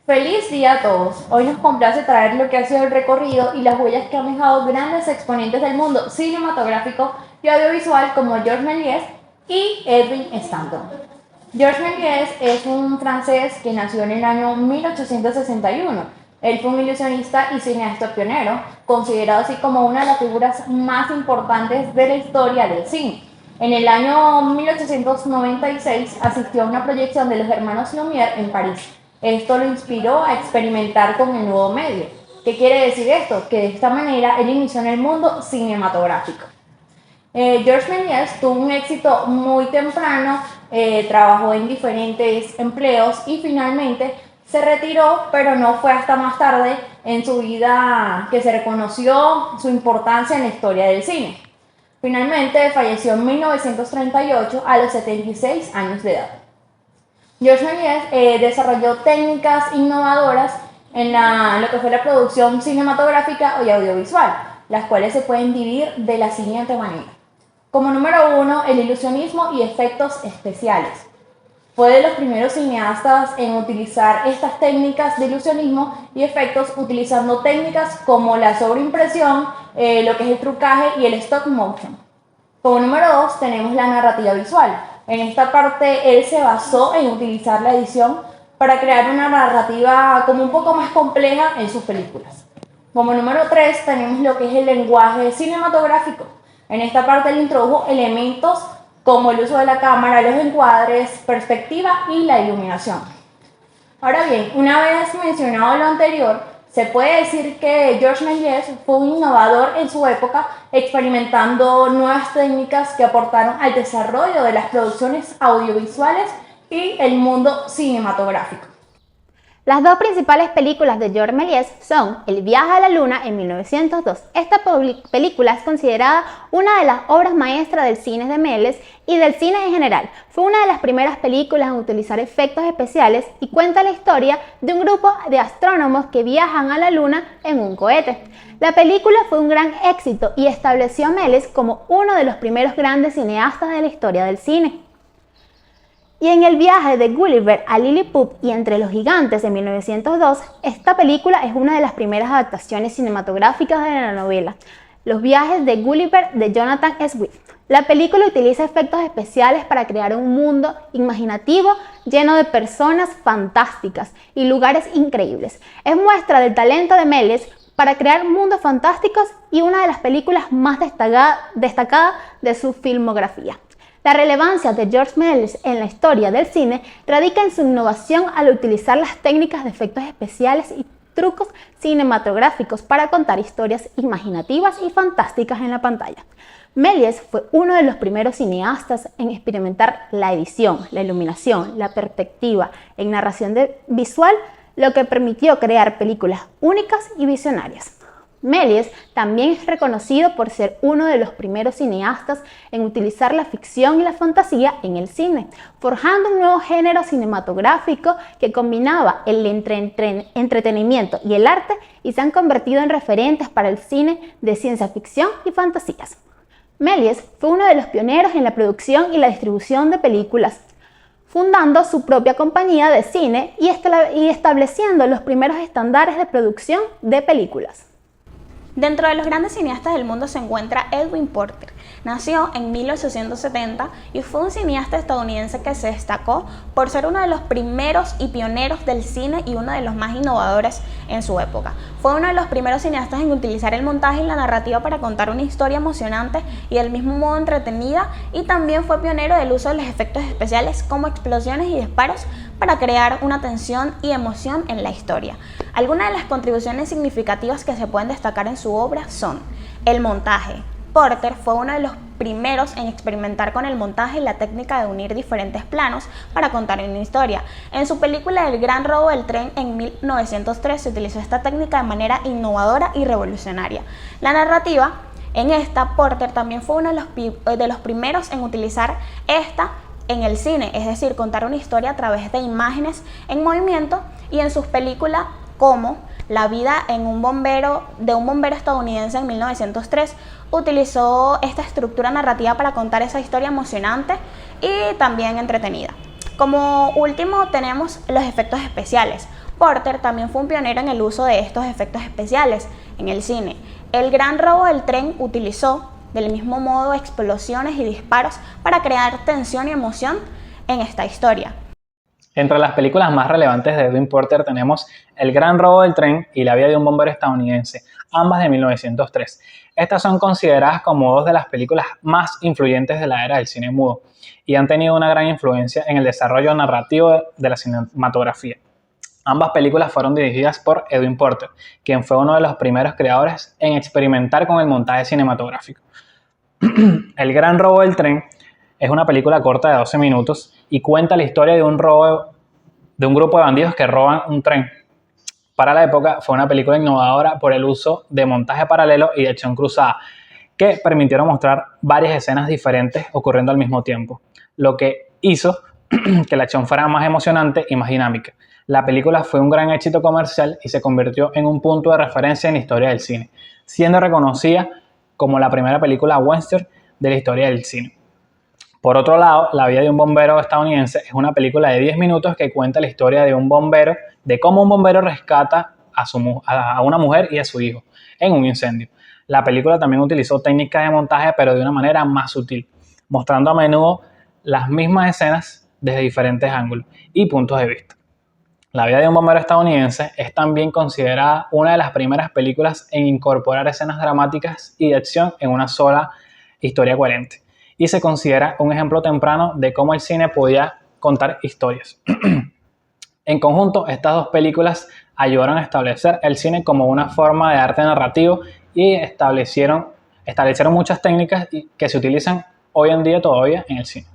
Feliz día a todos. Hoy nos complace traer lo que ha sido el recorrido y las huellas que han dejado grandes exponentes del mundo cinematográfico y audiovisual como Georges Méliès y Edwin Stanton. Georges Méliès es un francés que nació en el año 1861. Él fue un ilusionista y cineasta pionero, considerado así como una de las figuras más importantes de la historia del cine. En el año 1896 asistió a una proyección de los hermanos Lumière en París. Esto lo inspiró a experimentar con el nuevo medio. ¿Qué quiere decir esto? Que de esta manera él inició en el mundo cinematográfico. Georges Méliès tuvo un éxito muy temprano, trabajó en diferentes empleos y finalmente se retiró, pero no fue hasta más tarde en su vida que se reconoció su importancia en la historia del cine. Finalmente falleció en 1938 a los 76 años de edad. Georges Méliès desarrolló técnicas innovadoras en lo que fue la producción cinematográfica y audiovisual, las cuales se pueden dividir de la siguiente manera. Como número 1, el ilusionismo y efectos especiales. Fue de los primeros cineastas en utilizar estas técnicas de ilusionismo y efectos utilizando técnicas como la sobreimpresión, lo que es el trucaje y el stop motion. Como número 2 tenemos la narrativa visual. En esta parte él se basó en utilizar la edición para crear una narrativa como un poco más compleja en sus películas. Como número 3 tenemos lo que es el lenguaje cinematográfico. En esta parte él introdujo elementos como el uso de la cámara, los encuadres, perspectiva y la iluminación. Ahora bien, una vez mencionado lo anterior, se puede decir que Georges Méliès fue un innovador en su época, experimentando nuevas técnicas que aportaron al desarrollo de las producciones audiovisuales y el mundo cinematográfico. Las dos principales películas de Georges Méliès son El viaje a la luna en 1902. Esta película es considerada una de las obras maestras del cine de Méliès y del cine en general. Fue una de las primeras películas en utilizar efectos especiales y cuenta la historia de un grupo de astrónomos que viajan a la luna en un cohete. La película fue un gran éxito y estableció a Méliès como uno de los primeros grandes cineastas de la historia del cine. Y en El viaje de Gulliver a Lilliput y Entre los gigantes de 1902, esta película es una de las primeras adaptaciones cinematográficas de la novela Los viajes de Gulliver de Jonathan Swift. La película utiliza efectos especiales para crear un mundo imaginativo lleno de personas fantásticas y lugares increíbles. Es muestra del talento de Méliès para crear mundos fantásticos y una de las películas más destacadas de su filmografía. La relevancia de Georges Méliès en la historia del cine radica en su innovación al utilizar las técnicas de efectos especiales y trucos cinematográficos para contar historias imaginativas y fantásticas en la pantalla. Méliès fue uno de los primeros cineastas en experimentar la edición, la iluminación, la perspectiva en narración visual, lo que permitió crear películas únicas y visionarias. Méliès también es reconocido por ser uno de los primeros cineastas en utilizar la ficción y la fantasía en el cine, forjando un nuevo género cinematográfico que combinaba el entretenimiento y el arte y se han convertido en referentes para el cine de ciencia ficción y fantasías. Méliès fue uno de los pioneros en la producción y la distribución de películas, fundando su propia compañía de cine y estableciendo los primeros estándares de producción de películas. Dentro de los grandes cineastas del mundo se encuentra Edwin Porter. Nació en 1870 y fue un cineasta estadounidense que se destacó por ser uno de los primeros y pioneros del cine y uno de los más innovadores en su época. Fue uno de los primeros cineastas en utilizar el montaje y la narrativa para contar una historia emocionante y del mismo modo entretenida, y también fue pionero del uso de los efectos especiales como explosiones y disparos para crear una tensión y emoción en la historia. Algunas de las contribuciones significativas que se pueden destacar en su obra son el montaje. Porter fue uno de los primeros en experimentar con el montaje y la técnica de unir diferentes planos para contar una historia. En su película El gran robo del tren en 1903 se utilizó esta técnica de manera innovadora y revolucionaria. La narrativa, en esta, Porter también fue uno de los primeros en utilizar esta en el cine, es decir, contar una historia a través de imágenes en movimiento, y en sus películas como La vida de un bombero estadounidense en 1903 utilizó esta estructura narrativa para contar esa historia emocionante y también entretenida. Como último tenemos los efectos especiales. Porter también fue un pionero en el uso de estos efectos especiales en el cine. El Gran Robo del Tren utilizó del mismo modo explosiones y disparos para crear tensión y emoción en esta historia. Entre las películas más relevantes de Edwin Porter tenemos El Gran Robo del Tren y La vida de un bombero estadounidense, ambas de 1903. Estas son consideradas como dos de las películas más influyentes de la era del cine mudo y han tenido una gran influencia en el desarrollo narrativo de la cinematografía. Ambas películas fueron dirigidas por Edwin Porter, quien fue uno de los primeros creadores en experimentar con el montaje cinematográfico. El Gran Robo del Tren es una película corta de 12 minutos y cuenta la historia de un grupo de bandidos que roban un tren. Para la época fue una película innovadora por el uso de montaje paralelo y de acción cruzada, que permitieron mostrar varias escenas diferentes ocurriendo al mismo tiempo, lo que hizo que la acción fuera más emocionante y más dinámica. La película fue un gran éxito comercial y se convirtió en un punto de referencia en la historia del cine, siendo reconocida como la primera película western de la historia del cine. Por otro lado, La vida de un bombero estadounidense es una película de 10 minutos que cuenta la historia de un bombero, de cómo un bombero rescata a una mujer y a su hijo en un incendio. La película también utilizó técnicas de montaje, pero de una manera más sutil, mostrando a menudo las mismas escenas desde diferentes ángulos y puntos de vista. La vida de un bombero estadounidense es también considerada una de las primeras películas en incorporar escenas dramáticas y de acción en una sola historia coherente, y se considera un ejemplo temprano de cómo el cine podía contar historias. En conjunto, estas dos películas ayudaron a establecer el cine como una forma de arte narrativo y establecieron muchas técnicas que se utilizan hoy en día todavía en el cine.